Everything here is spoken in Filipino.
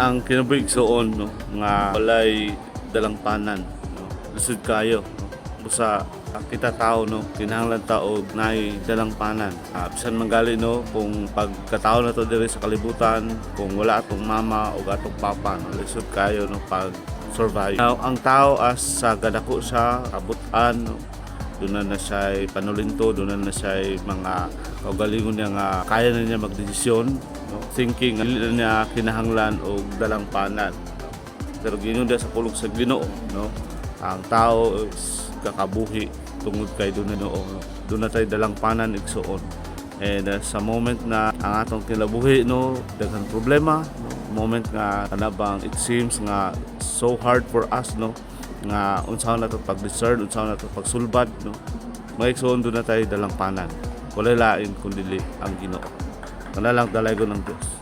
ang kinabuhi igsoon no nga walay dalangpanan no. Lisod kayo no. Busa kita tao no kinahanglan taog naay dalangpanan. Bisan manggali no kung pagkatao na to diri sa kalibutan, kung wala atong mama o atong papa no lisod kayo no pag survive. Now, ang tao as sa gadako sa kabutan no, doon na siya panulinto, doon na siya mga kaugalingon niya nga kaya na niya magdesisyon no? Thinking na niya kinahanglan o dalangpanan no? Pero Ginoo sa pulong sa Ginoo no? Ang tao is kakabuhi tungod kay doon no? Doon na tayo dalangpanan igsoon. And sa moment na ang atong kinabuhi no daghang problema no? Moment nga kanabang it seems nga so hard for us no nga unsaon na to pag-discern, unsaon na to pagsulbad no. Mga igsoon doon na tayo dalangpanan. Wala lain kundi ang Ginoo. Kana lang dalaygon ng Dios.